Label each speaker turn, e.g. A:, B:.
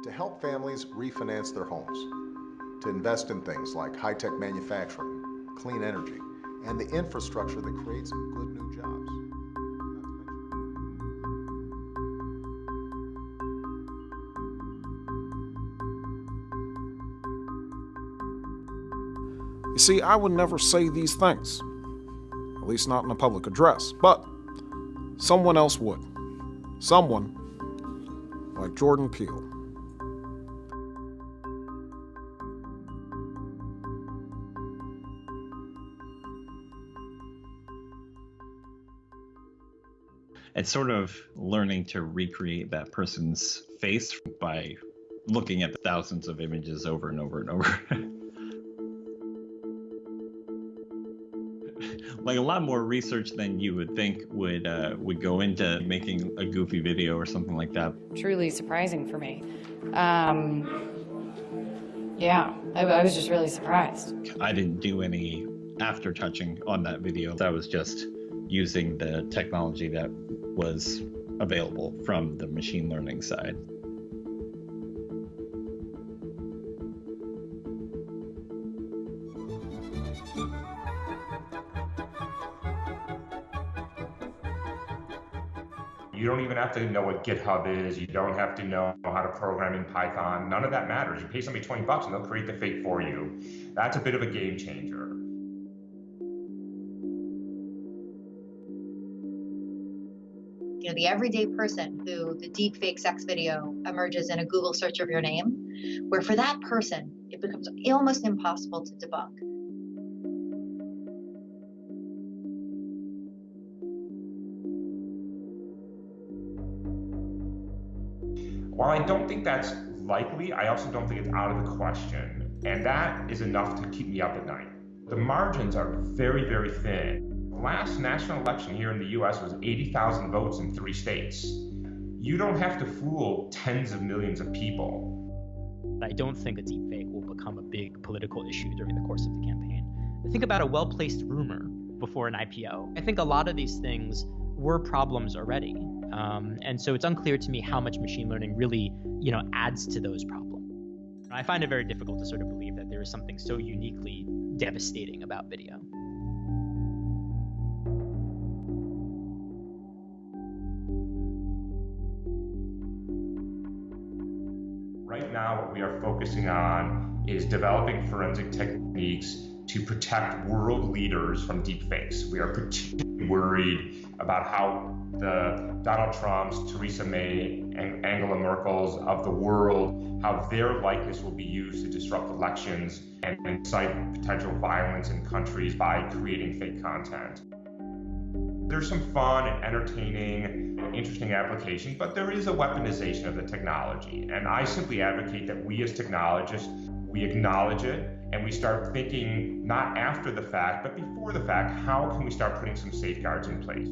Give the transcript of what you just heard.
A: to help families refinance their homes, to invest in things like high-tech manufacturing, clean energy, and the infrastructure that creates good new jobs.
B: You see, I would never say these things, at least not in a public address, but someone else would. Someone like Jordan Peele.
C: It's sort of learning to recreate that person's face by looking at the thousands of images over and over and over. Like a lot more research than you would think would go into making a goofy video or something like that.
D: Truly surprising for me. Yeah, I was just really surprised.
C: I didn't do any after touching on that video. I was just using the technology that was available from the machine learning side.
E: You don't even have to know what GitHub is. You don't have to know how to program in Python. None of that matters. You pay somebody $20 and they'll create the fake for you. That's a bit of a game changer.
F: You know, the everyday person who the deep fake sex video emerges in a Google search of your name, where for that person, it becomes almost impossible to debunk.
E: While I don't think that's likely, I also don't think it's out of the question. And that is enough to keep me up at night. The margins are very, very thin. The last national election here in the US was 80,000 votes in 3 states. You don't have to fool tens of millions of people.
G: I don't think a deepfake will become a big political issue during the course of the campaign. Think about a well-placed rumor before an IPO. I think a lot of these things were problems already. And so it's unclear to me how much machine learning really, adds to those problems. I find it very difficult to sort of believe that there is something so uniquely devastating about video.
E: Right now, what we are focusing on is developing forensic techniques to protect world leaders from deepfakes. We are particularly worried about how the Donald Trumps, Theresa May, and Angela Merkel's of the world, how their likeness will be used to disrupt elections and incite potential violence in countries by creating fake content. There's some fun and entertaining, interesting applications, but there is a weaponization of the technology. And I simply advocate that we as technologists, we acknowledge it, and we start thinking not after the fact, but before the fact, how can we start putting some safeguards in place?